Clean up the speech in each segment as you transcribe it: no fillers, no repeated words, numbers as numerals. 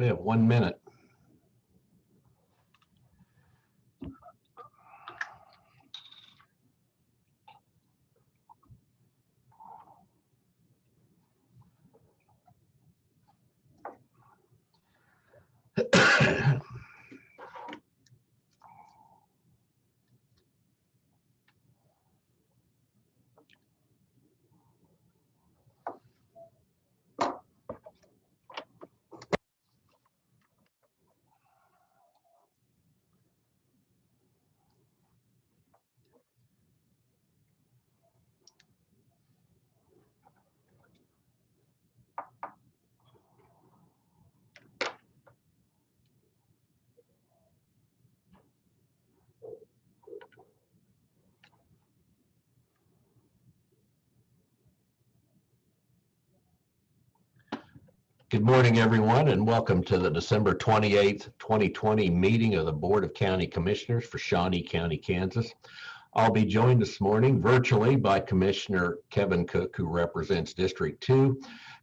We have 1 minute. Good morning, everyone, and welcome to the December 28th, 2020 meeting of the Board of County Commissioners for Shawnee County, Kansas. I'll be joined this morning virtually by Commissioner Kevin Cook, who represents District 2,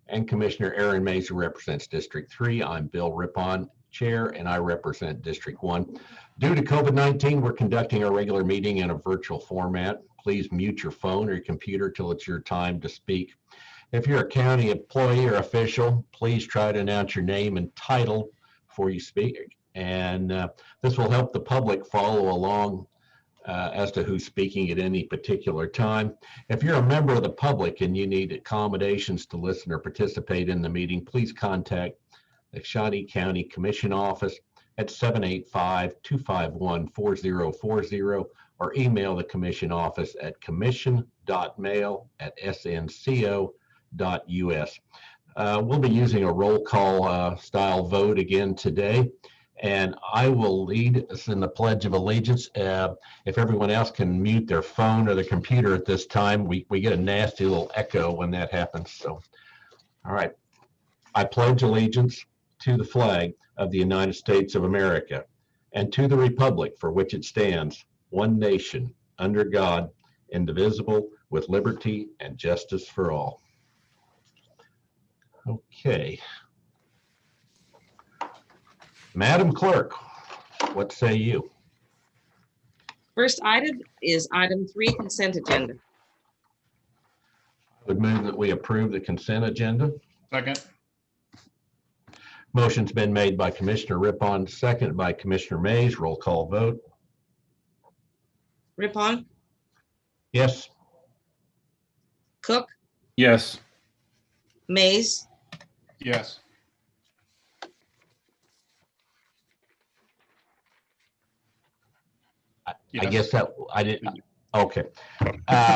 and Commissioner Aaron Mays, who represents District 3. I'm Bill Rippon, Chair, and I represent District 1. Due to COVID-19, we're conducting our regular meeting in a virtual format. Please mute your phone or your computer till it's your time to speak. If you're a county employee or official, please try to announce your name and title before you speak. And this will help the public follow along as to who's speaking at any particular time. If you're a member of the public and you need accommodations to listen or participate in the meeting, please contact the Shawnee County Commission Office at 785-251-4040 or email the Commission Office at commission.mail@snco.us. We'll be using a roll call style vote again today, and I will lead us in the Pledge of Allegiance. If everyone else can mute their phone or their computer at this time, we get a nasty little echo when that happens. So, all right. I pledge allegiance to the flag of the United States of America and to the republic for which it stands, one nation, under God, indivisible, with liberty and justice for all. Okay. Madam Clerk, what say you? First item is item 3, consent agenda. I would move that we approve the consent agenda. Second. Motion's been made by Commissioner Rippon, seconded by Commissioner Mays. Roll call vote. Rippon, Yes. Cook, Yes. Mays, Yes. I guess that I didn't. Okay.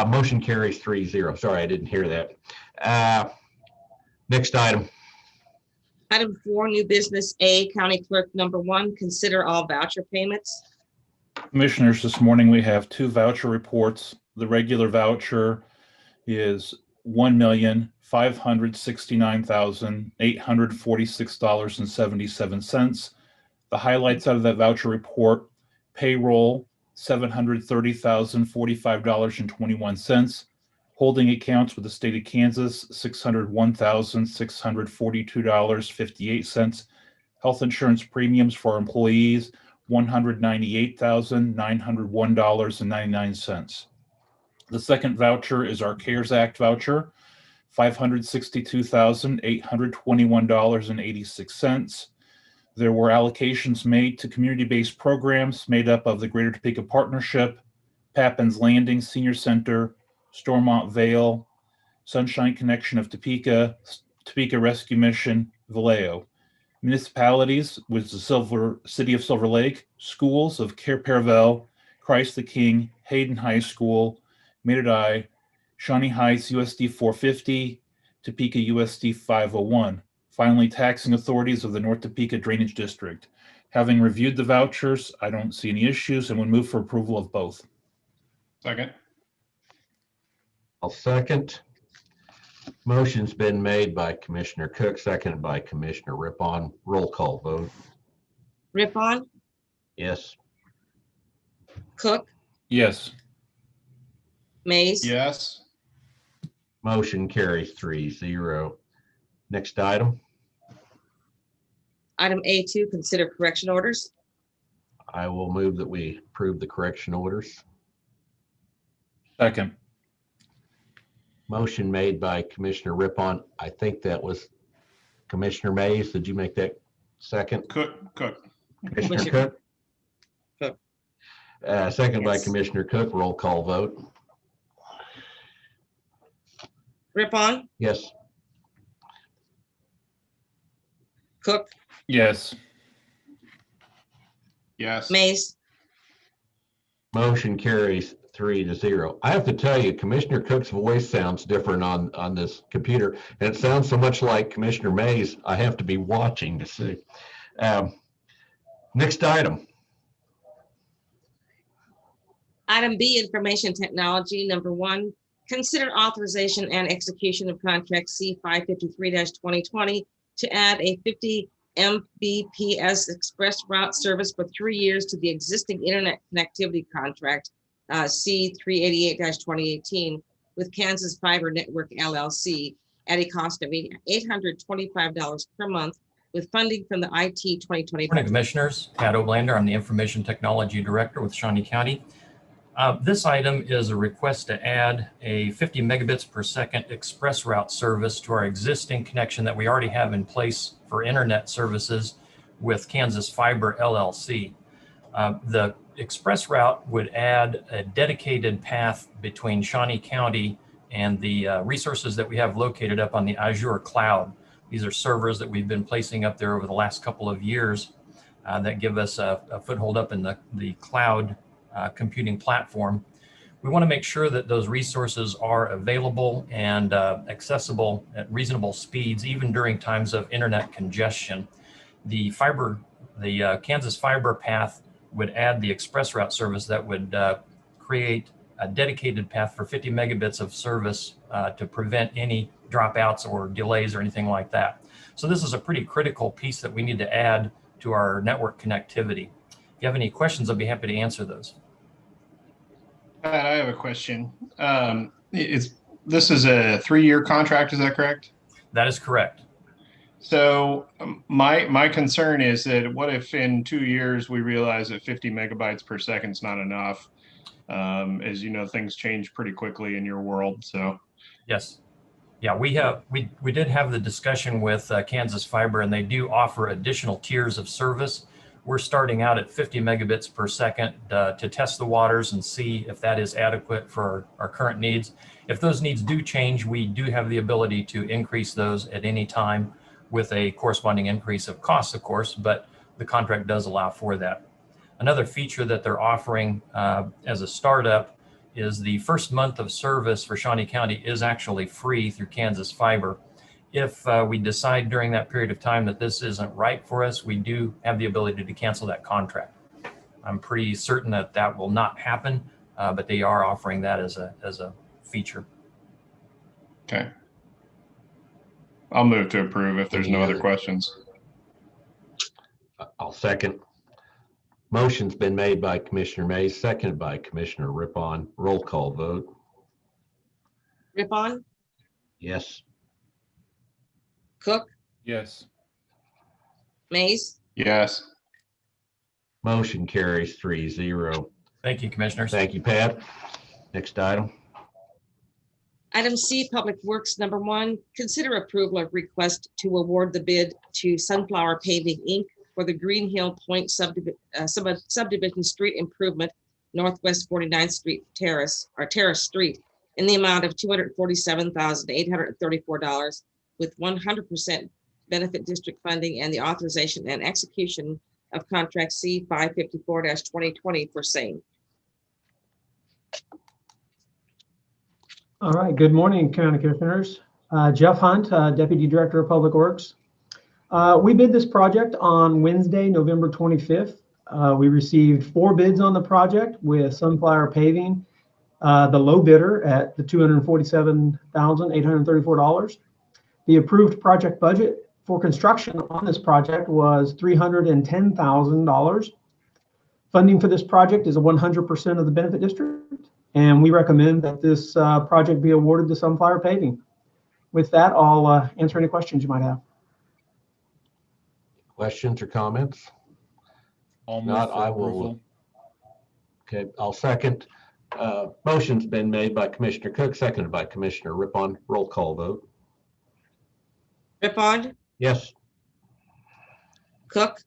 Motion carries 3-0. Sorry, I didn't hear that. Next item. item 4, new business A, County Clerk number 1, consider all voucher payments. Commissioners, this morning we have 2 voucher reports. The regular voucher is $1,569,846.77. The highlights out of that voucher report: payroll, $730,045.21. Holding accounts with the state of Kansas, $601,642.58. Health insurance premiums for employees, $198,901.99. The second voucher is our CARES Act voucher, $562,821.86. There were allocations made to community-based programs made up of the Greater Topeka Partnership, Pappin's Landing Senior Center, Stormont Vale, Sunshine Connection of Topeka, Topeka Rescue Mission, Vallejo. Municipalities was the City of Silver Lake, schools of Paravel, Christ the King, Hayden High School, Miradai, Shawnee Heights USD 450, Topeka USD 501. Finally, taxing authorities of the North Topeka Drainage District. Having reviewed the vouchers, I don't see any issues and would move for approval of both. Second. I'll second. Motion's been made by Commissioner Cook, seconded by Commissioner Rippon. Roll call vote. Rippon, Yes. Cook, Yes. Mays, Yes. Motion carries 3-0. Next item. Item A2, consider correction orders. I will move that we approve the correction orders. Second. Motion made by Commissioner Rippon. I think that was Commissioner Mays. Did you make that second? Cook. Commissioner Cook? Cook. Second by Yes. Commissioner Cook. Roll call vote. Rippon, Yes. Cook, Yes. Yes. Mays, Motion carries 3-0. I have to tell you, Commissioner Cook's voice sounds different on this computer, and it sounds so much like Commissioner Mays. I have to be watching to see. Next item. Item B, information technology. Number 1, consider authorization and execution of contract C553-2020 to add a 50 Mbps express route service for 3 years to the existing internet connectivity contract C388-2018 with Kansas Fiber Network LLC at a cost of $825 per month with funding from the IT 2020. Morning, Commissioners. Pat Oblander. I'm the Information Technology Director with Shawnee County. This item is a request to add a 50 megabits per second express route service to our existing connection that we already have in place for internet services with Kansas Fiber LLC. The express route would add a dedicated path between Shawnee County and the resources that we have located up on the Azure cloud. These are servers that we've been placing up there over the last couple of years that give us a foothold up in the cloud computing platform. We want to make sure that those resources are available and accessible at reasonable speeds, even during times of internet congestion. The Kansas Fiber path would add the express route service that would create a dedicated path for 50 megabits of service to prevent any dropouts or delays or anything like that. So this is a pretty critical piece that we need to add to our network connectivity. If you have any questions, I'll be happy to answer those. Pat, I have a question. This is a 3-year contract, is that correct? That is correct. So my concern is that what if in 2 years we realize that 50 megabytes per second is not enough? As you know, things change pretty quickly in your world. So Yes. Yeah, we did have the discussion with Kansas Fiber, and they do offer additional tiers of service. We're starting out at 50 megabits per second to test the waters and see if that is adequate for our current needs. If those needs do change, we do have the ability to increase those at any time with a corresponding increase of costs, of course, but the contract does allow for that. Another feature that they're offering as a startup is the first month of service for Shawnee County is actually free through Kansas Fiber. If we decide during that period of time that this isn't right for us, we do have the ability to cancel that contract. I'm pretty certain that that will not happen, but they are offering that as a feature. okay. I'll move to approve if there's no other questions. I'll second. Motion's been made by Commissioner Mays, seconded by Commissioner Rippon. Roll call vote. Rippon, Yes. Cook, Yes. Mays, Yes. Motion carries 3-0. Thank you, Commissioners. Thank you, Pat. Next item. Item C, Public Works. Number 1, consider approval of request to award the bid to Sunflower Paving, Inc. for the Green Hill Point subdivision street improvement, Northwest 49th Street Terrace Street, in the amount of $247,834 with 100% benefit district funding and the authorization and execution of contract C554-2020 for same. All right, good morning, County Commissioners. Jeff Hunt, Deputy Director of Public Works. We bid this project on Wednesday, November 25th. We received 4 bids on the project with Sunflower Paving, the low bidder at the $247,834. The approved project budget for construction on this project was $310,000. Funding for this project is 100% of the benefit district, and we recommend that this project be awarded to Sunflower Paving. With that, I'll answer any questions you might have. Questions or comments? I'll move Not, for I will. approval. Okay, I'll second. Motion's been made by Commissioner Cook, seconded by Commissioner Rippon. Roll call vote. Rippon, Yes. Cook,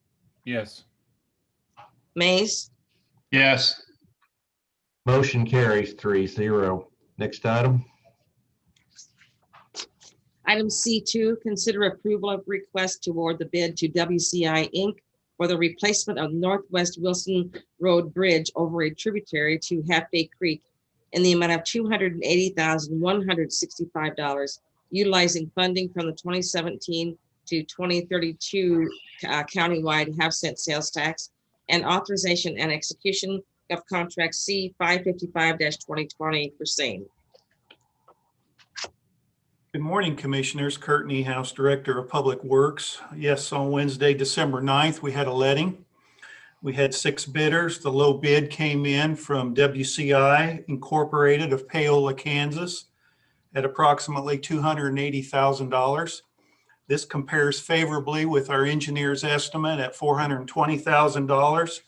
Yes. Mays, Yes. Motion carries 3-0. Next item. Item C2, consider approval of request to award the bid to WCI Inc. for the replacement of Northwest Wilson Road Bridge over a tributary to Half Day Creek in the amount of $280,165, utilizing funding from the 2017 to 2032 countywide half-cent sales tax and authorization and execution of contract C 555-2020 for same. Good morning, Commissioners. Kurt Niehaus, Director of Public Works. Yes, on Wednesday, December 9th, we had a letting. We had 6 bidders. The low bid came in from WCI Incorporated of Paola, Kansas at approximately $280,000. This compares favorably with our engineer's estimate at $420,000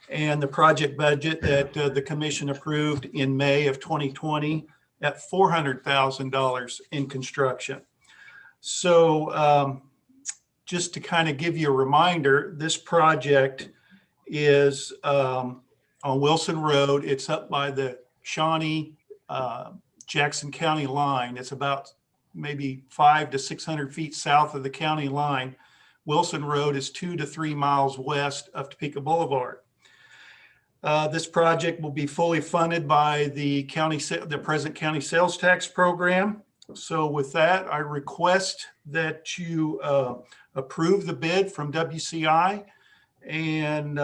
and the project budget that the Commission approved in May of 2020 at $400,000 in construction. So just to kind of give you a reminder, this project is on Wilson Road. It's up by the Shawnee, Jackson County line. It's about maybe 500 to 600 feet south of the county line. Wilson Road is 2 to 3 miles west of Topeka Boulevard. This project will be fully funded by the present county sales tax program. So with that, I request that you approve the bid from WCI and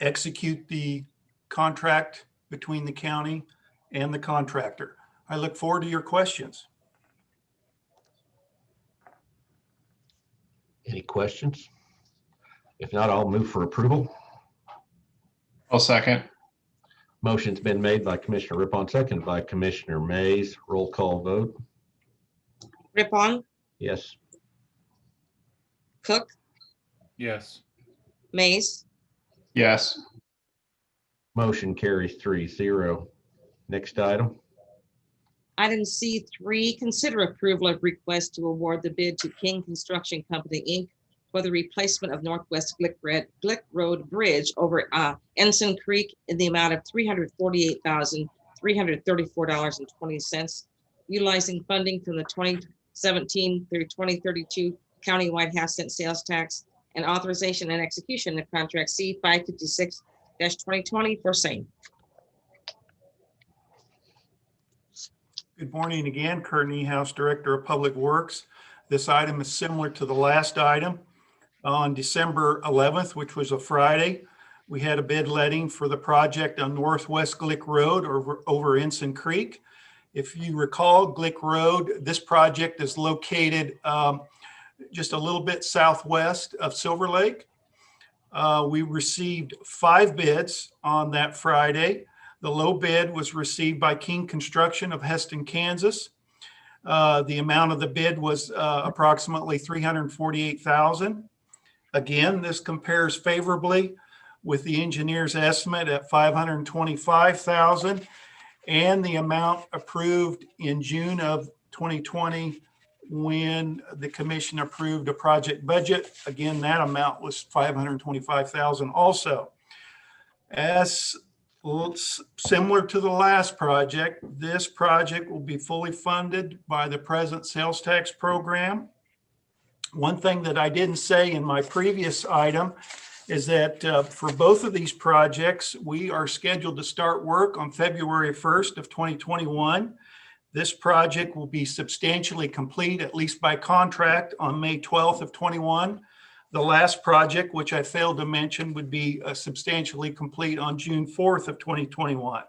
execute the contract between the county and the contractor. I look forward to your questions. Any questions? If not, I'll move for approval. I'll second. Motion's been made by Commissioner Rippon, seconded by Commissioner Mays. Roll call vote. Rippon, Yes. Cook, Yes. Mays, Yes. Motion carries 3-0. Next item. Item C3, consider approval of request to award the bid to King Construction Company, Inc. for the replacement of Northwest Glick Road Bridge over Ensign Creek in the amount of $348,334.20, utilizing funding from the 2017 through 2032 countywide half-cent sales tax and authorization and execution of contract C 556-2020 for same. Good morning again, Kurt Niehaus, Director of Public Works. This item is similar to the last item. On December 11th, which was a Friday, we had a bid letting for the project on Northwest Glick Road over Ensign Creek. If you recall, Glick Road, this project is located just a little bit southwest of Silver Lake. We received 5 bids on that Friday. The low bid was received by King Construction of Heston, Kansas. The amount of the bid was approximately $348,000. Again, this compares favorably with the engineer's estimate at $525,000 and the amount approved in June of 2020 when the commission approved a project budget. Again, that amount was $525,000 also. As similar to the last project, this project will be fully funded by the present sales tax program. One thing that I didn't say in my previous item is that for both of these projects, we are scheduled to start work on February 1st of 2021. This project will be substantially complete, at least by contract, on May 12th of 21. The last project, which I failed to mention, would be substantially complete on June 4th of 2021.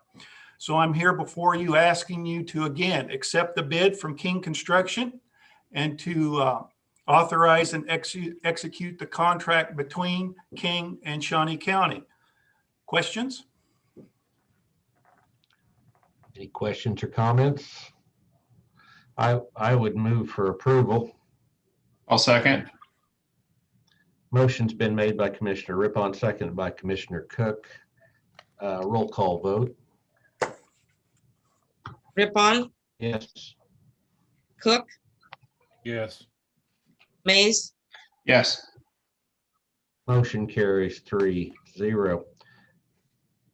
So I'm here before you asking you to, again, accept the bid from King Construction and to authorize and execute the contract between King and Shawnee County. Questions? Any questions or comments? I would move for approval. I'll second. Motion's been made by Commissioner Rippon, seconded by Commissioner Cook. Roll call vote. Rippon, Yes. Cook, Yes. Mays, Yes. Motion carries 3-0.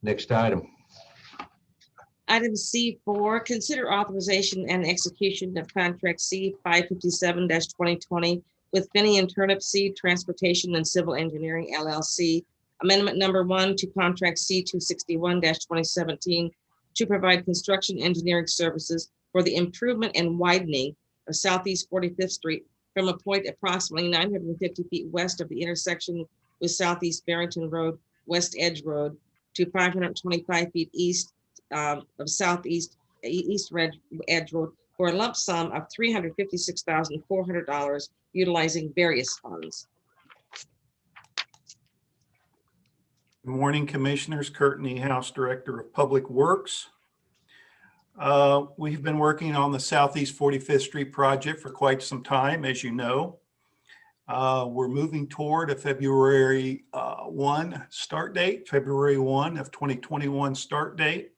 Next item. Item C4, consider authorization and execution of contract C 557-2020 with Finney and Turnip Seed Transportation and Civil Engineering LLC. Amendment number 1 to contract C 261-2017 to provide construction engineering services for the improvement and widening of Southeast 45th Street from a point approximately 950 feet west of the intersection with Southeast Barrington Road, West Edge Road to 525 feet east of Southeast East Edge Road for a lump sum of $356,400 utilizing various funds. Good morning, Commissioners. Kurt Niehaus, Director of Public Works. We've been working on the Southeast 45th Street project for quite some time, as you know. We're moving toward a February 1 start date, February 1 of 2021 start date.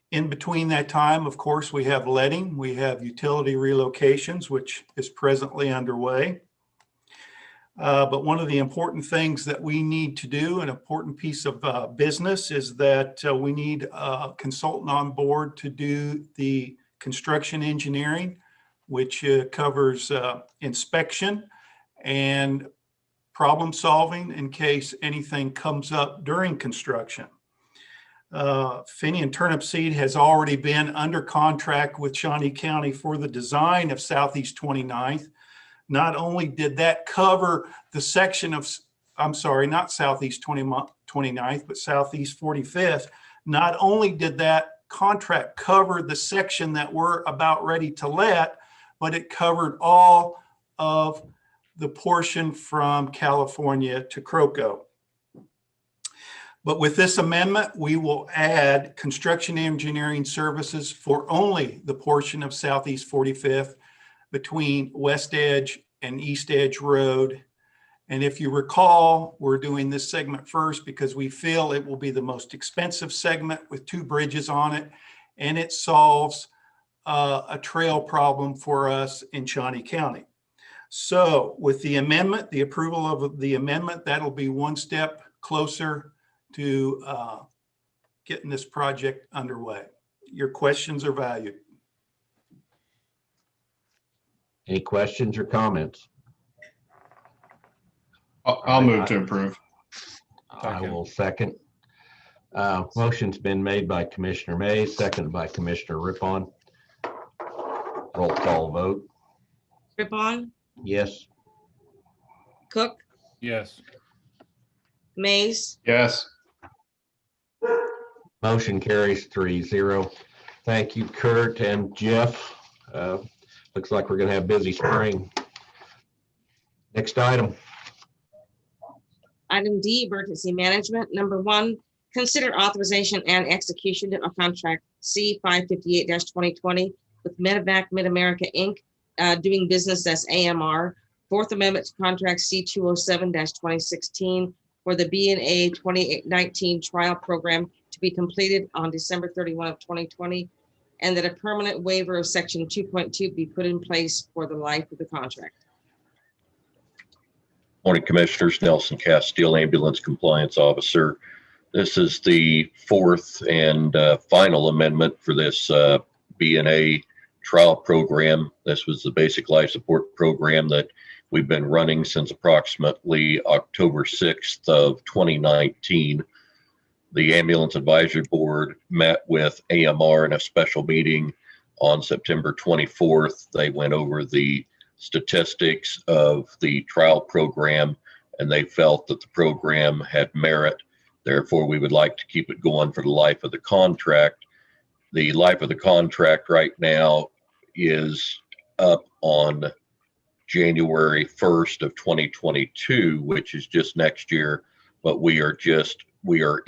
In between that time, of course, we have letting, we have utility relocations, which is presently underway. But one of the important things that we need to do, an important piece of business, is that we need a consultant on board to do the construction engineering, which covers inspection and problem solving in case anything comes up during construction. Finney and Turnip Seed has already been under contract with Shawnee County for the design of Southeast 29th. Not only did that cover the section of, I'm sorry, not Southeast 29th, but Southeast 45th. Not only did that contract cover the section that we're about ready to let, but it covered all of the portion from California to Croco. But with this amendment, we will add construction engineering services for only the portion of Southeast 45th between West Edge and East Edge Road. And if you recall, we're doing this segment first because we feel it will be the most expensive segment with 2 bridges on it, and it solves a trail problem for us in Shawnee County. So with the amendment, the approval of the amendment, that'll be one step closer to getting this project underway. Your questions are valued. Any questions or comments? I'll move to approve. I will second. Motion's been made by Commissioner Mays, seconded by Commissioner Rippon. Roll call vote. Rippon, Yes. Cook, Yes. Mays, Yes. Motion carries 3-0. Thank you, Kurt and Jeff. Looks like we're going to have a busy spring. Next item. Item D, emergency management. Number 1, consider authorization and execution of contract C 558-2020 with Medevac Mid-America, Inc., doing business as AMR. Fourth Amendment to contract C 207-2016 for the B&A 2019 trial program to be completed on December 31 of 2020, and that a permanent waiver of section 2.2 be put in place for the life of the contract. Morning, Commissioners. Nelson Castile, Ambulance Compliance Officer. This is the 4th and final amendment for this B&A trial program. This was the basic life support program that we've been running since approximately October 6th of 2019. The Ambulance Advisory Board met with AMR in a special meeting on September 24th. They went over the statistics of the trial program, and they felt that the program had merit. Therefore, we would like to keep it going for the life of the contract. The life of the contract right now is up on January 1st of 2022, which is just next year, but we are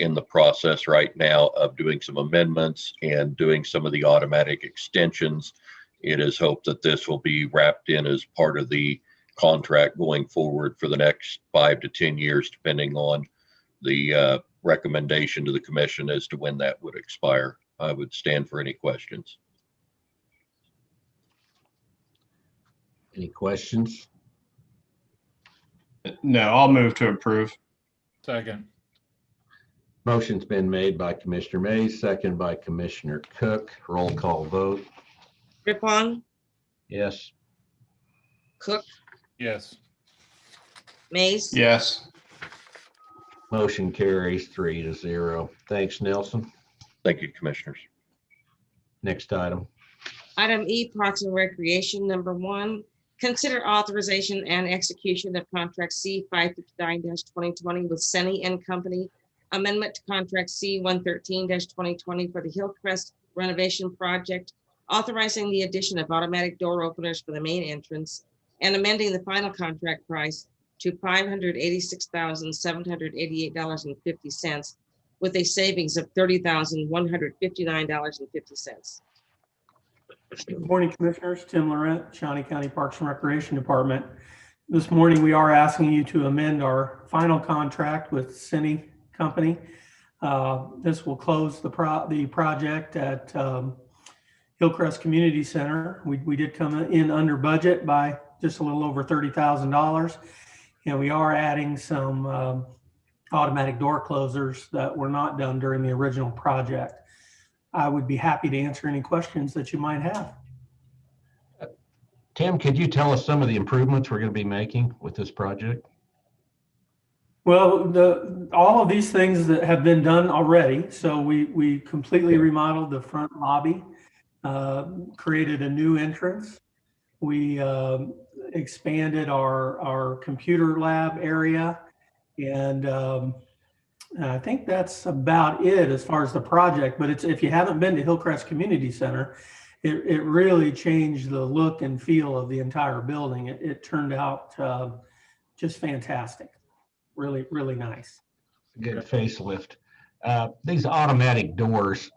in the process right now of doing some amendments and doing some of the automatic extensions. It is hoped that this will be wrapped in as part of the contract going forward for the next 5 to 10 years, depending on the recommendation to the commission as to when that would expire. I would stand for any questions. Any questions? No, I'll move to approve. Second. Motion's been made by Commissioner Mays, second by Commissioner Cook. Roll call vote. Rippon, Yes. Cook, Yes. Mays. Yes. Motion carries 3-0. Thanks, Nelson. Thank you, commissioners. Next item. Item E, Parks and Recreation, number 1, consider authorization and execution of contract C 559-2020 with Shawnee and Company, amendment to contract C 113-2020 for the Hillcrest renovation project, authorizing the addition of automatic door openers for the main entrance, and amending the final contract price to $586,788.50 with a savings of $30,159.50. Good morning, Commissioners. Tim Laurent, Shawnee County Parks and Recreation Department. This morning, we are asking you to amend our final contract with Shawnee Company. This will close the project at Hillcrest Community Center. We did come in under budget by just a little over $30,000. And we are adding some automatic door closers that were not done during the original project. I would be happy to answer any questions that you might have. Tim, could you tell us some of the improvements we're going to be making with this project? Well, all of these things that have been done already. So we completely remodeled the front lobby, created a new entrance. We expanded our computer lab area, and I think that's about it as far as the project. But if you haven't been to Hillcrest Community Center, it really changed the look and feel of the entire building. It turned out just fantastic. Really, really nice. Good facelift. These automatic doors,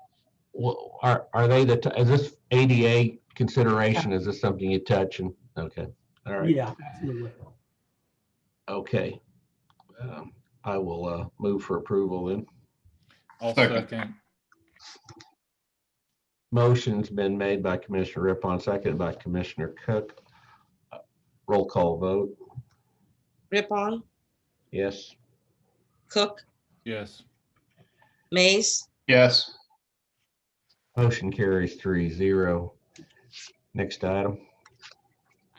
are they is this ADA consideration? Is this something you touch? And okay, all right. Yeah, absolutely. Okay. I will move for approval then. I'll Second. second. Motion's been made by Commissioner Rippon, seconded by Commissioner Cook. Roll call vote. Rippon, Yes. Cook, Yes. Mays. Yes. Motion carries 3-0. Next item.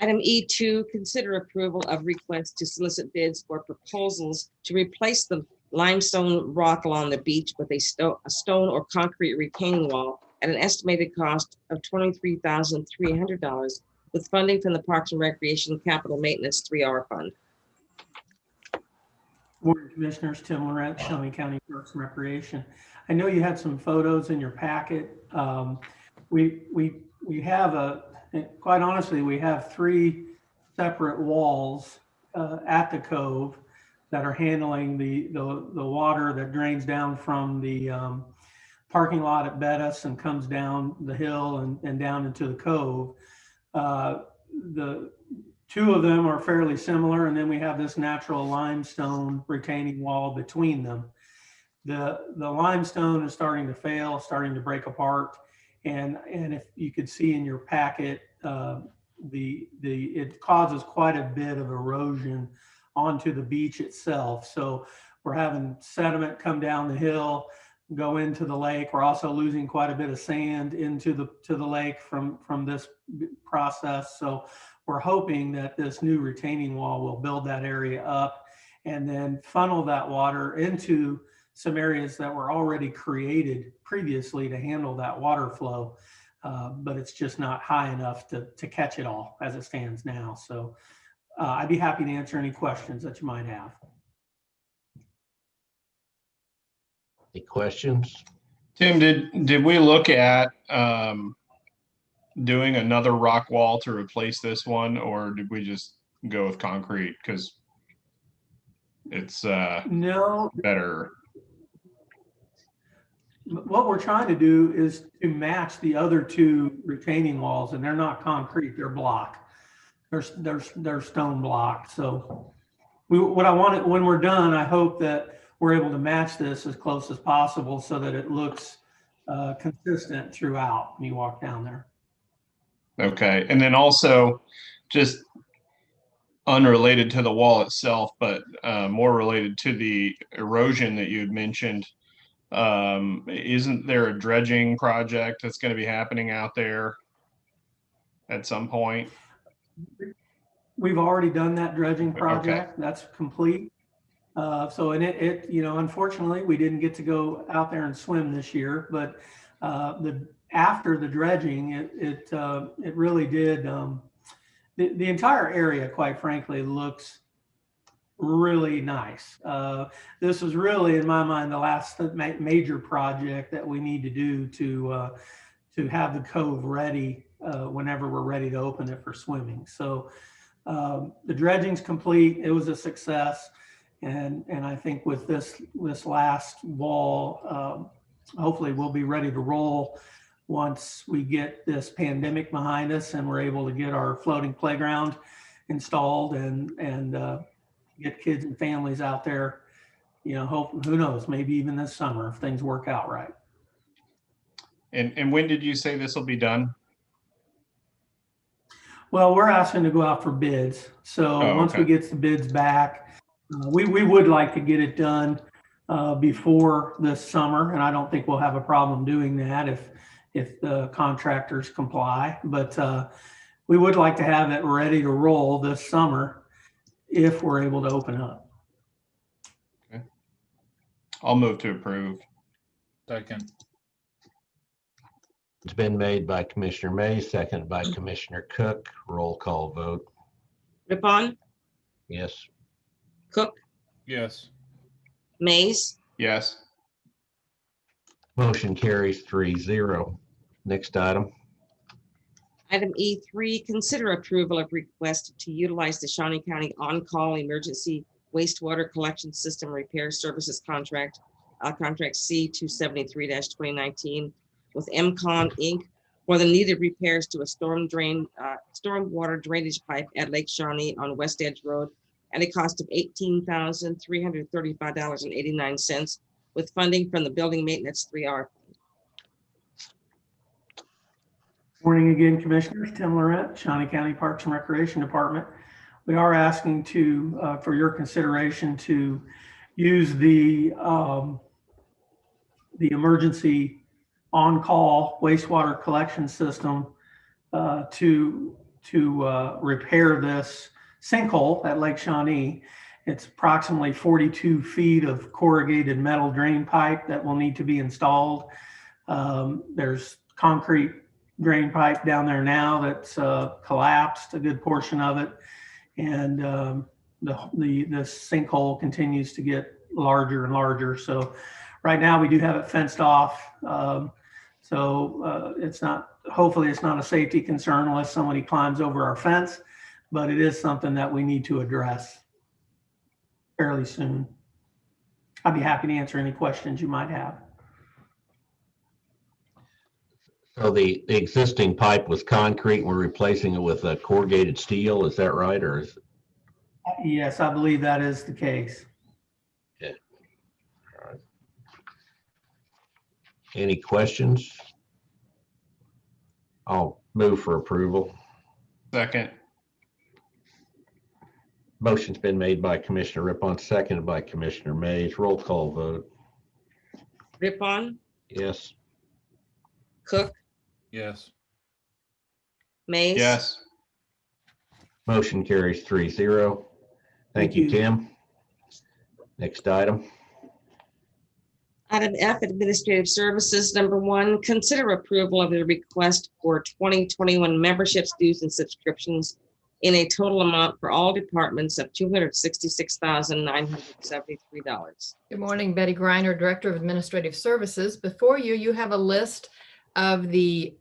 Item E2, consider approval of request to solicit bids for proposals to replace the limestone rock along the beach with a stone or concrete retaining wall at an estimated cost of $23,300 with funding from the Parks and Recreation Capital Maintenance 3R Fund. Board of Commissioners, Tim Laurent, Shawnee County Parks and Recreation. I know you had some photos in your packet. We have quite honestly, we have 3 separate walls at the cove that are handling the water that drains down from the parking lot at Bettis and comes down the hill and down into the cove. The 2 of them are fairly similar, and then we have this natural limestone retaining wall between them. The limestone is starting to fail, starting to break apart, and if you could see in your packet, it causes quite a bit of erosion onto the beach itself. So we're having sediment come down the hill, go into the lake. We're also losing quite a bit of sand into the lake from this process. So we're hoping that this new retaining wall will build that area up and then funnel that water into some areas that were already created previously to handle that water flow. But it's just not high enough to catch it all as it stands now. So I'd be happy to answer any questions that you might have. Any questions? Tim, did we look at doing another rock wall to replace this one, or did we just go with concrete because it's No, better? what we're trying to do is to match the other 2 retaining walls, and they're not concrete, they're block. they're stone blocked. So what I want when we're done, I hope that we're able to match this as close as possible so that it looks consistent throughout when you walk down there. Okay. And then also just unrelated to the wall itself, but more related to the erosion that you had mentioned. Isn't there a dredging project that's going to be happening out there at some point? We've already done that dredging project. Okay. That's complete. So, and unfortunately, we didn't get to go out there and swim this year, but after the dredging, it really did. The entire area, quite frankly, looks really nice. This is really, in my mind, the last major project that we need to do to have the cove ready whenever we're ready to open it for swimming. So the dredging's complete. It was a success. And I think with this last wall, hopefully we'll be ready to roll once we get this pandemic behind us and we're able to get our floating playground installed and get kids and families out there. You know, who knows, maybe even this summer if things work out right. And when did you say this will be done? Well, we're asking to go out for bids. So once okay. we get the bids back, we would like to get it done before this summer, and I don't think we'll have a problem doing that if the contractors comply. But we would like to have it ready to roll this summer if we're able to open up. Okay. I'll move to approve. Second. It's been made by Commissioner Mays, seconded by Commissioner Cook. Roll call vote. Rippon, Yes. Cook, Yes. Mays, Yes. Motion carries 3-0. Next item. Item E3, consider approval of request to utilize the Shawnee County On-Call Emergency Wastewater Collection System Repair Services Contract, Contract C-273-2019 with MCON Inc. for the needed repairs to a stormwater drainage pipe at Lake Shawnee on West Edge Road at a cost of $18,335.89 with funding from the Building Maintenance 3R. Morning again, Commissioners. Tim Laurent, Shawnee County Parks and Recreation Department. We are asking for your consideration to use the emergency on-call wastewater collection system to repair this sinkhole at Lake Shawnee. It's approximately 42 feet of corrugated metal drain pipe that will need to be installed. There's concrete drain pipe down there now that's collapsed, a good portion of it, and the sinkhole continues to get larger and larger. So right now we do have it fenced off. It's not, hopefully it's not a safety concern unless somebody climbs over our fence, but it is something that we need to address fairly soon. I'd be happy to answer any questions you might have. So the existing pipe was concrete. We're replacing it with a corrugated steel. Is that right? Or is Yes, I believe that is the case. Yeah. All right. Any questions? I'll move for approval. Second. Motion's been made by Commissioner Rippon, seconded by Commissioner Mays. Roll call vote. Rippon, Yes. Cook, Yes. Mays. Yes. Motion carries 3-0. Thank you, Tim. Next item. Item F, Administrative Services. Number 1, consider approval of the request for 2021 memberships, dues, and subscriptions in a total amount for all departments of $266,973. Good morning, Betty Greiner, Director of Administrative Services. Before you, you have a list of the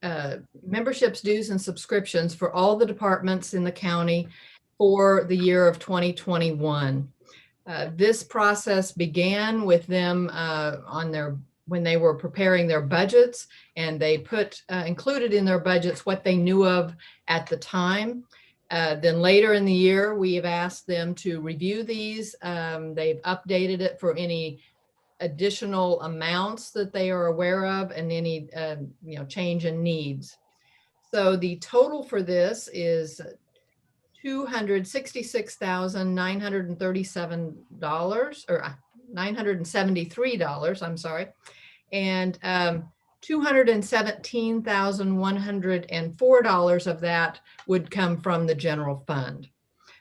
memberships, dues, and subscriptions for all the departments in the county for the year of 2021. This process began with them when they were preparing their budgets, and they included in their budgets what they knew of at the time. Then later in the year, we have asked them to review these. They've updated it for any additional amounts that they are aware of and any change in needs. So the total for this is $266,937 or $973, I'm sorry, and $217,104 of that would come from the general fund.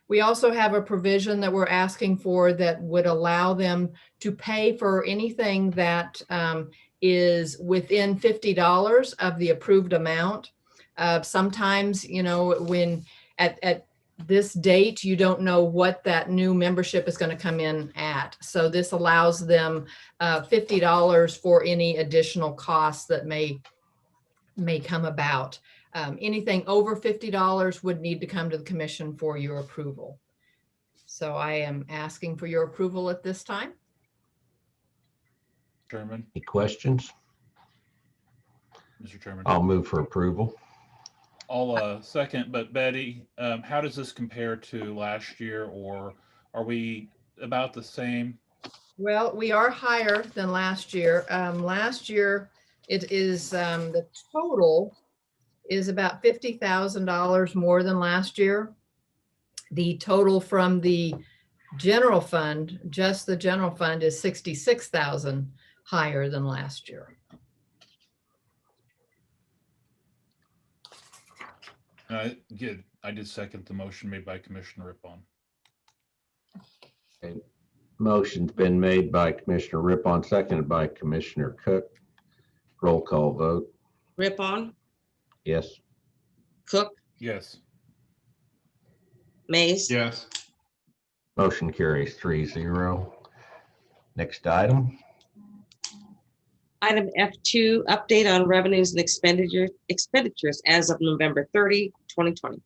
We also have a provision that we're asking for that would allow them to pay for anything that is within $50 of the approved amount. Sometimes, when at this date, you don't know what that new membership is going to come in at. So this allows them $50 for any additional costs that may come about. Anything over $50 would need to come to the commission for your approval. So I am asking for your approval at this time. Chairman, Any questions? Mr. Chairman. I'll move for approval. I'll second, but Betty, how does this compare to last year, or are we about the same? Well, we are higher than last year. Last year, it is the total is about $50,000 more than last year. The total from the general fund, just the general fund, is 66,000 higher than last year. Good. I did second the motion made by Commissioner Rippon. Okay. Motion's been made by Commissioner Rippon, seconded by Commissioner Cook. Roll call vote. Rippon, Yes. Cook, Yes. Mays. Yes. Motion carries 3-0. Next item. Item F2, update on revenues and expenditures as of November 30, 2020.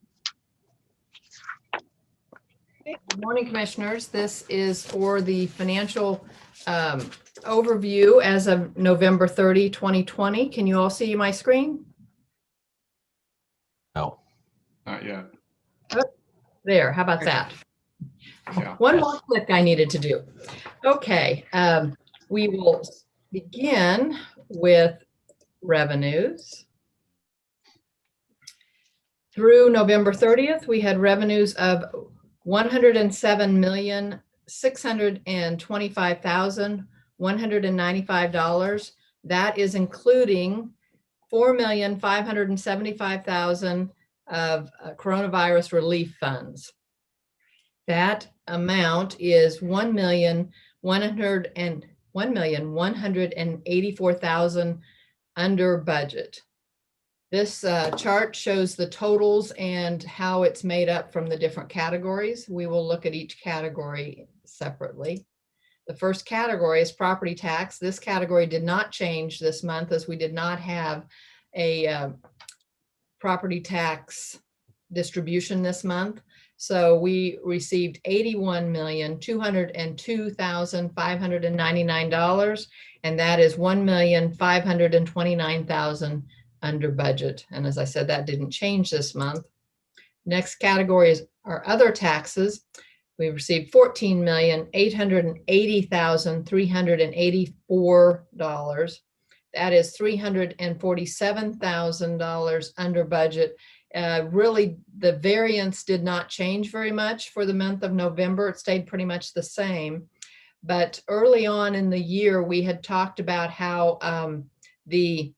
Good morning, Commissioners. This is for the financial overview as of November 30, 2020. Can you all see my screen? No. Not yet. There, how about that? Yeah. One more click I needed to do. Okay, we will begin with revenues. Through November 30th, we had revenues of $107,625,195. That is including $4,575,000 of coronavirus relief funds. That amount is $1,184,000 under budget. This chart shows the totals and how it's made up from the different categories. We will look at each category separately. The first category is property tax. This category did not change this month as we did not have a property tax distribution this month. So we received $81,202,599, and that is $1,529,000 under budget. And as I said, that didn't change this month. Next category is our other taxes. We received $14,880,384. That is $347,000 under budget. Really, the variance did not change very much for the month of November. It stayed pretty much the same. But early on in the year, we had talked about how the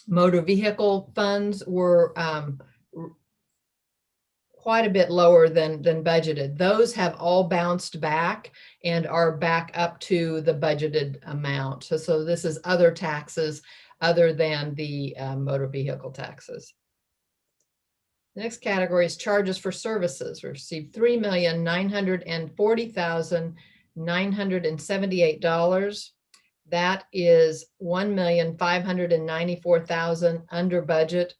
motor vehicle funds were quite a bit lower than budgeted. Those have all bounced back and are back up to the budgeted amount. So this is other taxes other than the motor vehicle taxes. The next category is charges for services. We received $3,940,978. That is $1,594,000 under budget.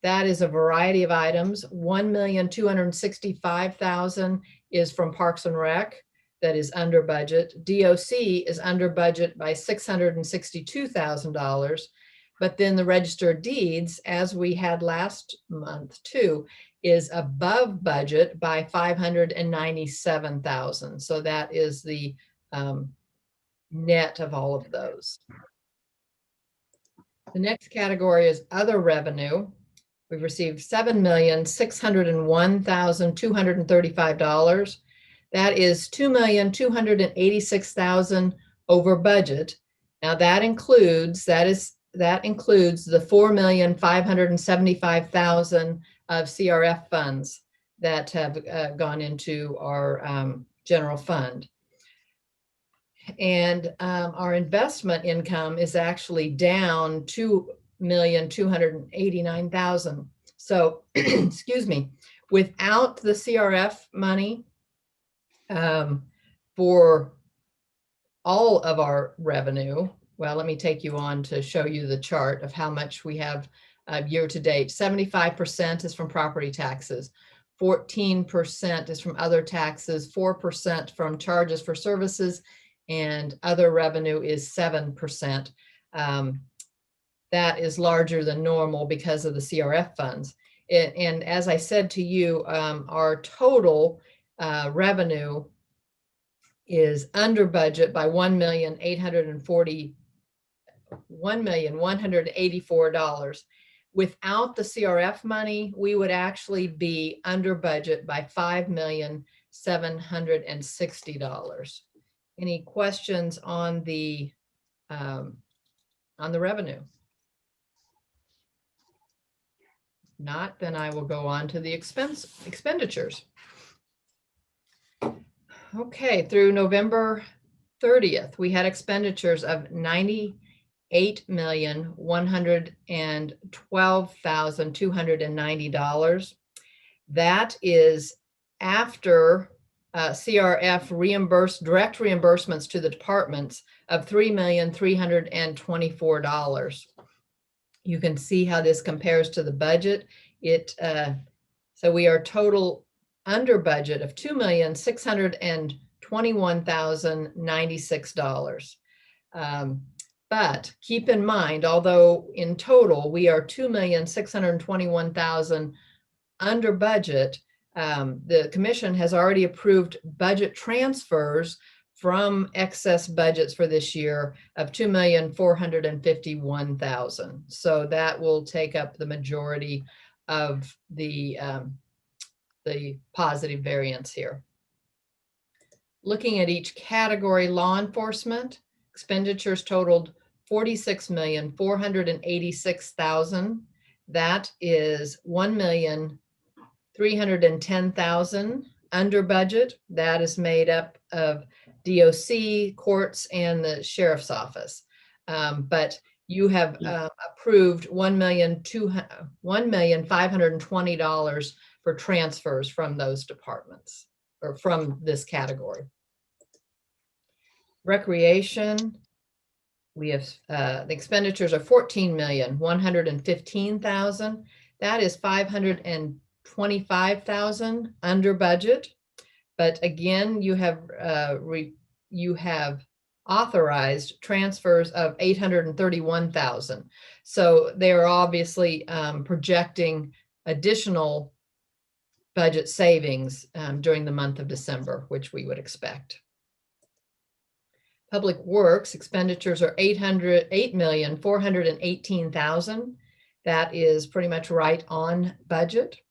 That is a variety of items. $1,265,000 is from Parks and Rec. That is under budget. DOC is under budget by $662,000. But then the register of deeds, as we had last month too, is above budget by $597,000. So that is the net of all of those. The next category is other revenue. We've received $7,601,235. That is $2,286,000 over budget. Now that includes the $4,575,000 of CRF funds that have gone into our general fund. And our investment income is actually down $2,289,000. So, excuse me, without the CRF money for all of our revenue, well, let me take you on to show you the chart of how much we have year to date. 75% is from property taxes. 14% is from other taxes, 4% from charges for services, and other revenue is 7%. That is larger than normal because of the CRF funds. And as I said to you, our total revenue is under budget by $1,184. Without the CRF money, we would actually be under budget by $5,760. Any questions on the revenue? Not, then I will go on to the expenditures. Okay, through November 30th, we had expenditures of $98,112,290. That is after CRF direct reimbursements to the departments of $3,324. You can see how this compares to the budget. So we are total under budget of $2,621,096. But keep in mind, although in total we are $2,621,000 under budget, the commission has already approved budget transfers from excess budgets for this year of $2,451,000. So that will take up the majority of the positive variance here. Looking at each category, law enforcement expenditures totaled $46,486,000. That is $1,310,000 under budget. That is made up of DOC, courts, and the sheriff's office. But you have approved $1,520,000 for transfers from those departments or from this category. Recreation, we have the expenditures are $14,115,000. That is $525,000 under budget. But again, you have authorized transfers of $831,000. So they are obviously projecting additional budget savings during the month of December, which we would expect. Public Works expenditures are $8,418,000. That is pretty much right on budget.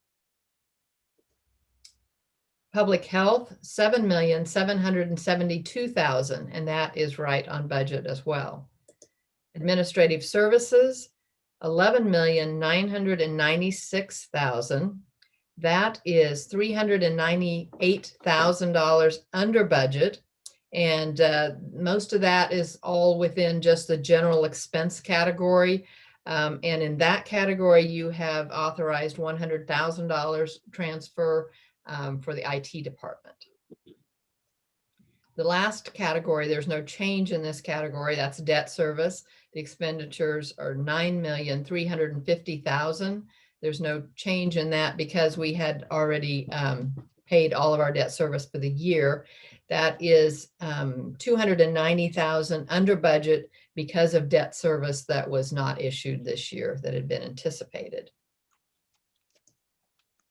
Public Health, $7,772,000, and that is right on budget as well. Administrative Services, $11,996,000. That is $398,000 under budget. And most of that is all within just the general expense category. And in that category, you have authorized $100,000 transfer for the IT department. The last category, there's no change in this category. That's debt service. The expenditures are $9,350,000. There's no change in that because we had already paid all of our debt service for the year. That is $290,000 under budget because of debt service that was not issued this year that had been anticipated.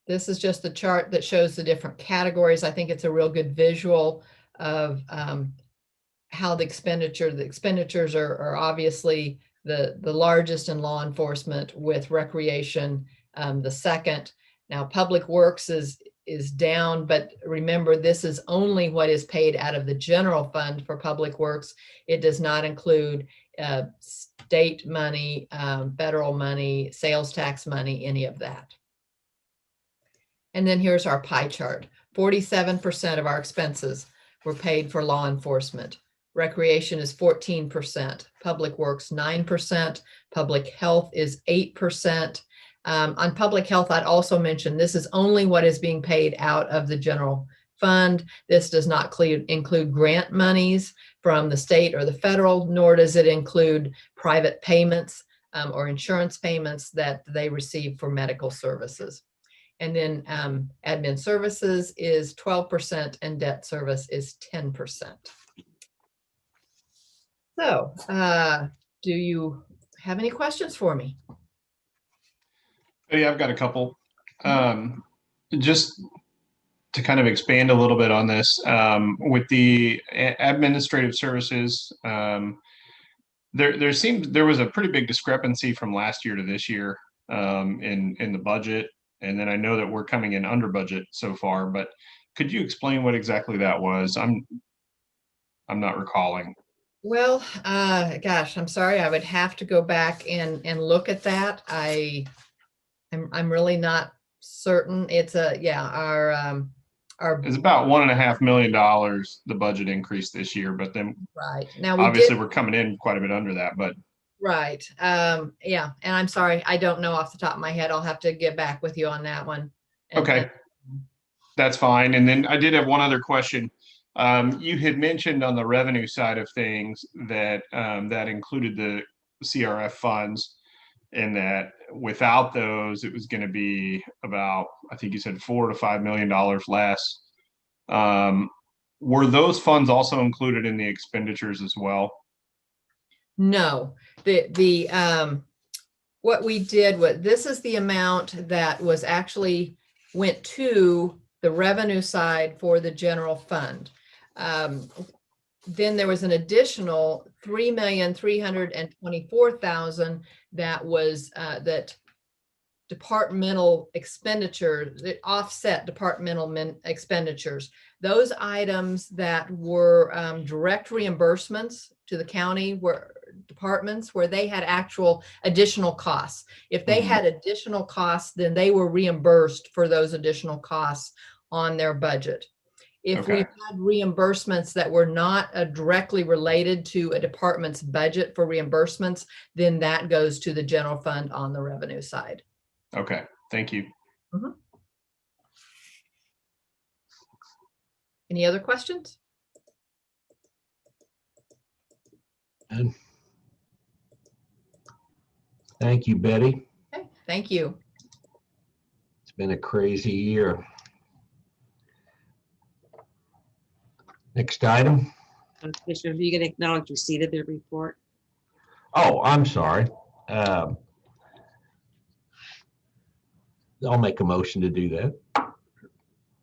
This is just the chart that shows the different categories. I think it's a real good visual of how the expenditures are obviously the largest in law enforcement, with recreation the second. Now, Public Works is down, but remember, this is only what is paid out of the general fund for Public Works. It does not include state money, federal money, sales tax money, any of that. And then here's our pie chart. 47% of our expenses were paid for law enforcement. Recreation is 14%, Public Works 9%, Public Health is 8%. On Public Health, I'd also mention this is only what is being paid out of the general fund. This does not include grant monies from the state or the federal, nor does it include private payments or insurance payments that they receive for medical services. And then admin services is 12% and debt service is 10%. So do you have any questions for me? Oh, yeah, I've got a couple. Just to kind of expand a little bit on this, with the administrative services, there was a pretty big discrepancy from last year to this year in the budget. And then I know that we're coming in under budget so far, but could you explain what exactly that was? I'm not recalling. Well, gosh, I'm sorry. I would have to go back and look at that. I'm really not certain. It's our it's about $1.5 million, the budget increase this year, but then right now we're coming in quite a bit under that, but right. Yeah. And I'm sorry, I don't know off the top of my head. I'll have to get back with you on that one. Okay. That's fine. And then I did have one other question. You had mentioned on the revenue side of things that that included the CRF funds, and that without those, it was going to be about, I think you said $4 to $5 million less. Were those funds also included in the expenditures as well? No, what we did was, this is the amount that was actually went to the revenue side for the general fund. Then there was an additional $3,324,000 that was that departmental expenditure that offset departmental expenditures. Those items that were direct reimbursements to the county were departments where they had actual additional costs. If they had additional costs, then they were reimbursed for those additional costs on their budget. If we had reimbursements that were not directly related to a department's budget for reimbursements, then that goes to the general fund on the revenue side. Okay, thank you. Any other questions? And thank you, Betty. Okay, thank you. It's been a crazy year. Next item. Commissioner, you can acknowledge receipt of the report. Oh, I'm sorry. I'll make a motion to do that.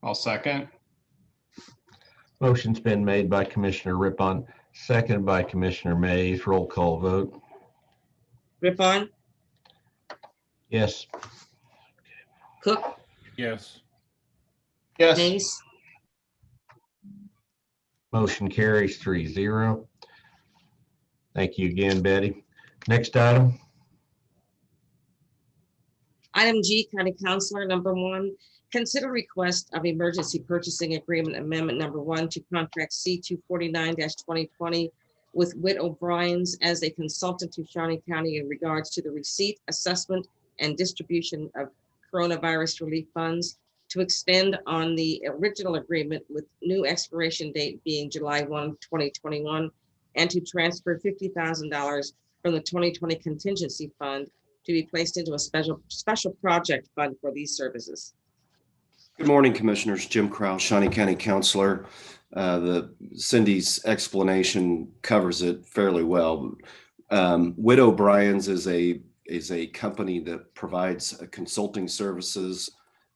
I'll second. Motion's been made by Commissioner Rippon, seconded by Commissioner Mays. Roll call vote. Rippon, Yes. Cook, Yes. Yes. Mays, Motion carries 3-0. Thank you again, Betty. Next item. Item G, County Counselor, number 1, consider request of emergency purchasing agreement amendment number 1 to contract C249-2020 with Whit O'Brien's as a consultant to Shawnee County in regards to the receipt, assessment, and distribution of coronavirus relief funds, to extend on the original agreement with new expiration date being July 1, 2021, and to transfer $50,000 from the 2020 contingency fund to be placed into a special project fund for these services. Good morning, Commissioners. Jim Krause, Shawnee County Counselor. Cindy's explanation covers it fairly well. Whit O'Brien's is a company that provides consulting services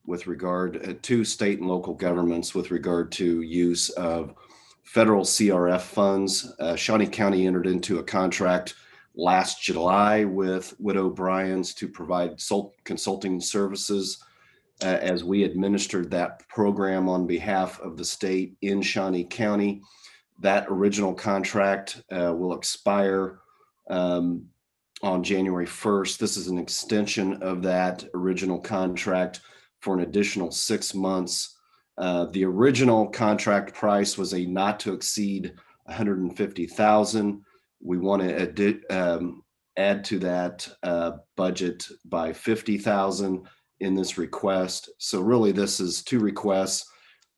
with regard to state and local governments with regard to use of federal CRF funds. Shawnee County entered into a contract last July with Witt O'Brien's to provide consulting services as we administered that program on behalf of the state in Shawnee County. That original contract will expire on January 1st. This is an extension of that original contract for an additional 6 months. The original contract price was a not to exceed $150,000. We want to add to that budget by $50,000 in this request. So really, this is two requests.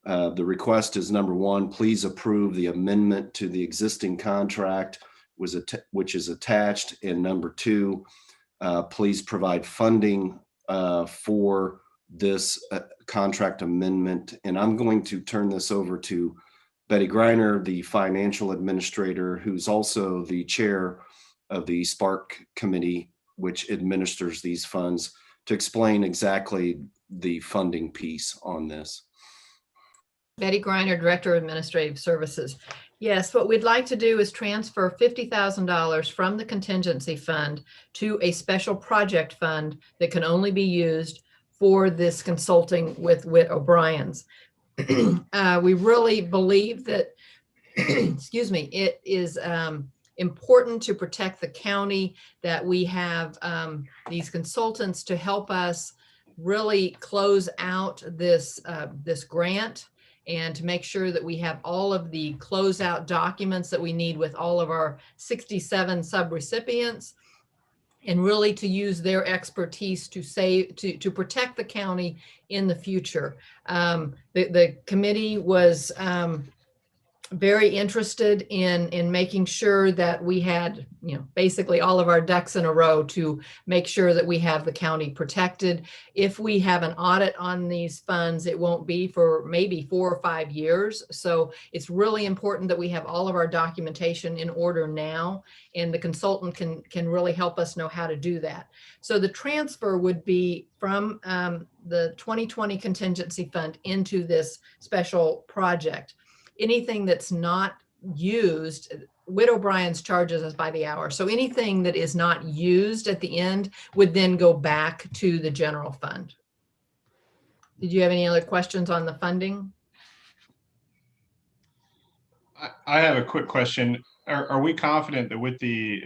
The request is, number one, please approve the amendment to the existing contract, which is attached. And number two, please provide funding for this contract amendment. And I'm going to turn this over to Betty Greiner, the financial administrator, who's also the chair of the Spark Committee, which administers these funds, to explain exactly the funding piece on this. Betty Greiner, Director of Administrative Services. Yes, what we'd like to do is transfer $50,000 from the contingency fund to a special project fund that can only be used for this consulting with Witt O'Brien's. We really believe that, excuse me, it is important to protect the county, that we have these consultants to help us really close out this grant, and to make sure that we have all of the closeout documents that we need with all of our 67 subrecipients, and really to use their expertise to protect the county in the future. The committee was very interested in making sure that we had, basically all of our ducks in a row to make sure that we have the county protected. If we have an audit on these funds, it won't be for maybe 4 or 5 years. So it's really important that we have all of our documentation in order now, and the consultant can really help us know how to do that. So the transfer would be from the 2020 contingency fund into this special project. Anything that's not used, Witt O'Brien's charges us by the hour. So anything that is not used at the end would then go back to the general fund. Did you have any other questions on the funding? I have a quick question. Are we confident that with the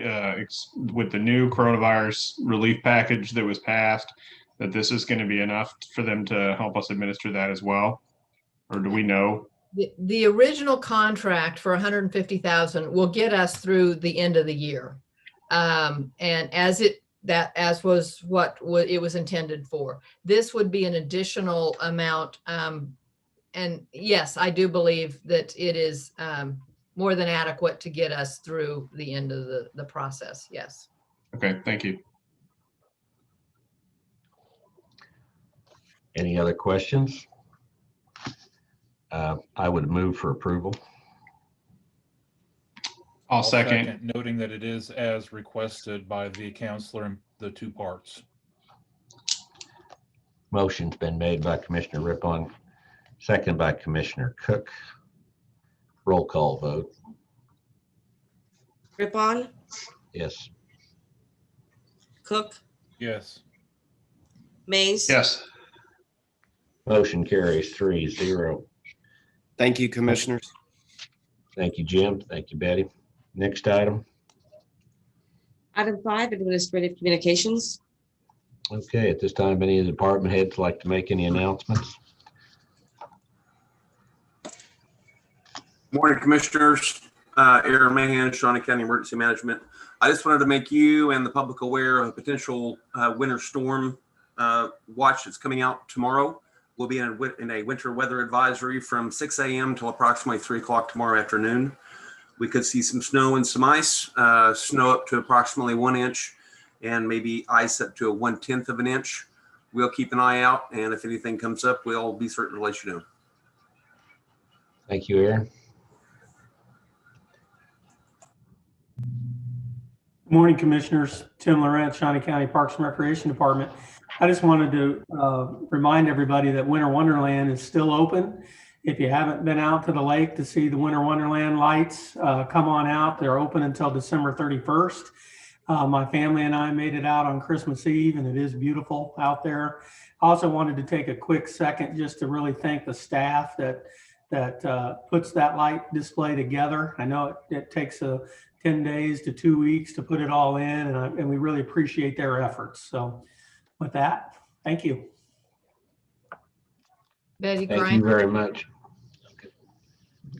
new coronavirus relief package that was passed, that this is going to be enough for them to help us administer that as well? Or do we know? The original contract for $150,000 will get us through the end of the year, and as was what it was intended for. This would be an additional amount, and yes, I do believe that it is more than adequate to get us through the end of the process. Yes. Okay, thank you. Any other questions? I would move for approval. I'll second. Noting that it is as requested by the counselor in the two parts. Motion's been made by Commissioner Rippon, second by Commissioner Cook. Roll call vote. Rippon, Yes. Cook, Yes. Mays. Yes. Motion carries 3-0. Thank you, commissioners. Thank you, Jim. Thank you, Betty. Next item. Item 5, administrative communications. Okay, at this time, any of the department heads like to make any announcements? Morning, commissioners. Aaron Mahan, Shawnee County Emergency Management. I just wanted to make you and the public aware of a potential winter storm watch that's coming out tomorrow. We'll be in a winter weather advisory from 6 a.m. till approximately 3 o'clock tomorrow afternoon. We could see some snow and some ice, snow up to approximately 1 inch, and maybe ice up to a 1/10 of an inch. We'll keep an eye out, and if anything comes up, we'll be certain to let you know. Thank you, Aaron. Good morning, commissioners. Tim Laurent, Shawnee County Parks and Recreation Department. I just wanted to remind everybody that Winter Wonderland is still open. If you haven't been out to the lake to see the Winter Wonderland lights, come on out. They're open until December 31st. My family and I made it out on Christmas Eve, and it is beautiful out there. I also wanted to take a quick second just to really thank the staff that puts that light display together. I know it takes 10 days to 2 weeks to put it all in, and we really appreciate their efforts. So with that, thank you. Betty Thank Griner, you very much.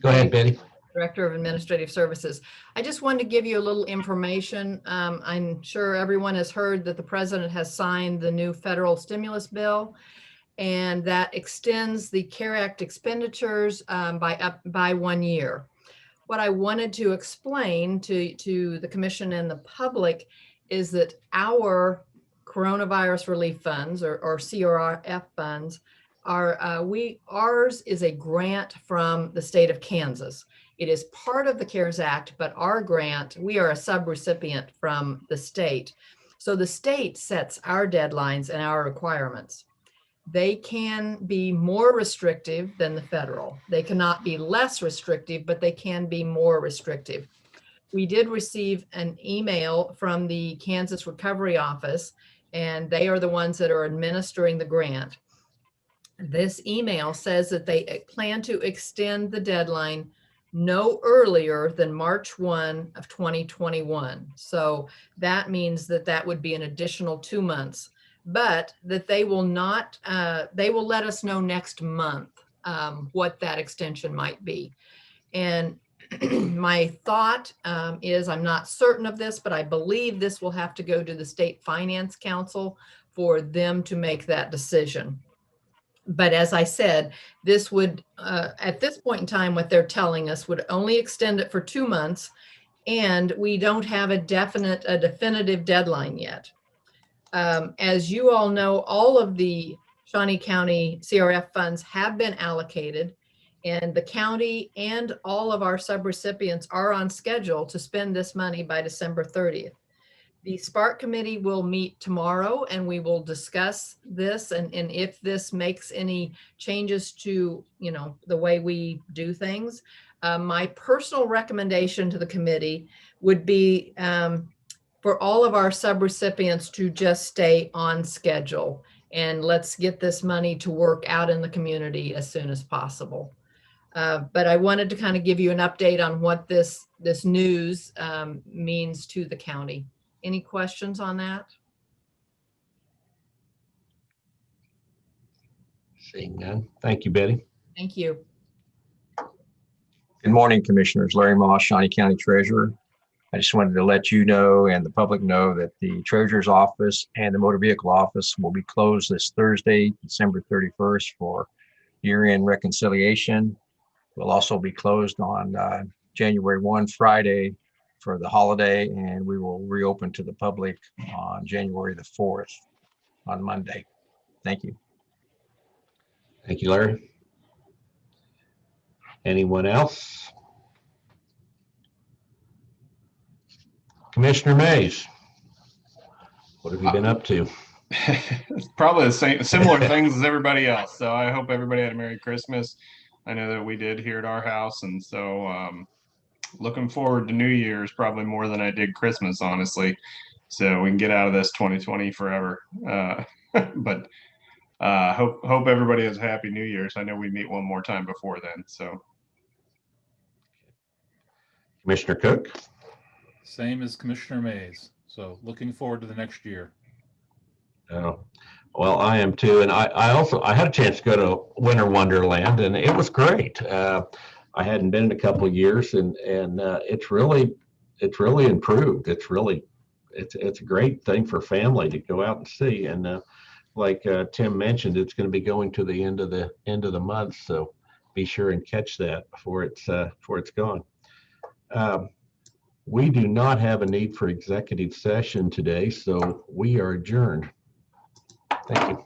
Go ahead, Betty. Director of Administrative Services. I just wanted to give you a little information. I'm sure everyone has heard that the president has signed the new federal stimulus bill, and that extends the CARE Act expenditures by 1 year. What I wanted to explain to the commission and the public is that our coronavirus relief funds or CRF funds ours is a grant from the state of Kansas. It is part of the CARES Act, but our grant, we are a subrecipient from the state. So the state sets our deadlines and our requirements. They can be more restrictive than the federal. They cannot be less restrictive, but they can be more restrictive. We did receive an email from the Kansas Recovery Office, and they are the ones that are administering the grant. This email says that they plan to extend the deadline no earlier than March 1 of 2021. So that means that would be an additional 2 months, but that they will not, they will let us know next month what that extension might be. And my thought is, I'm not certain of this, but I believe this will have to go to the State Finance Council for them to make that decision. But as I said, this would, at this point in time, what they're telling us would only extend it for 2 months, and we don't have a definitive deadline yet. As you all know, all of the Shawnee County CRF funds have been allocated, and the county and all of our subrecipients are on schedule to spend this money by December 30th. The SPARK committee will meet tomorrow, and we will discuss this and if this makes any changes to, you know, the way we do things. My personal recommendation to the committee would be for all of our subrecipients to just stay on schedule, and let's get this money to work out in the community as soon as possible. But I wanted to kind of give you an update on what this news means to the county. Any questions on that? Seeing none. Thank you, Betty. Thank you. Good morning, Commissioners. Larry Moss, Shawnee County Treasurer. I just wanted to let you know and the public know that the Treasurer's Office and the Motor Vehicle Office will be closed this Thursday, December 31st for year-end reconciliation. We'll also be closed on January 1, Friday, for the holiday, and we will reopen to the public on January the 4th on Monday. Thank you. Thank you, Larry. Anyone else? Commissioner Mays, what have you been up to? Probably the same, similar things as everybody else. So I hope everybody had a Merry Christmas. I know that we did here at our house, and so looking forward to New Year's probably more than I did Christmas, honestly. So we can get out of this 2020 forever. But hope everybody has a happy New Year's. I know we meet one more time before then. So, Commissioner Cook. Same as Commissioner Mays. So looking forward to the next year. Oh, well, I am too, and I had a chance to go to Winter Wonderland, and it was great. I hadn't been in a couple of years, and it's really improved. It's a great thing for family to go out and see. And like Tim mentioned, it's going to be going to the end of the month, so be sure and catch that before it's gone. We do not have a need for executive session today, so we are adjourned. Thank you.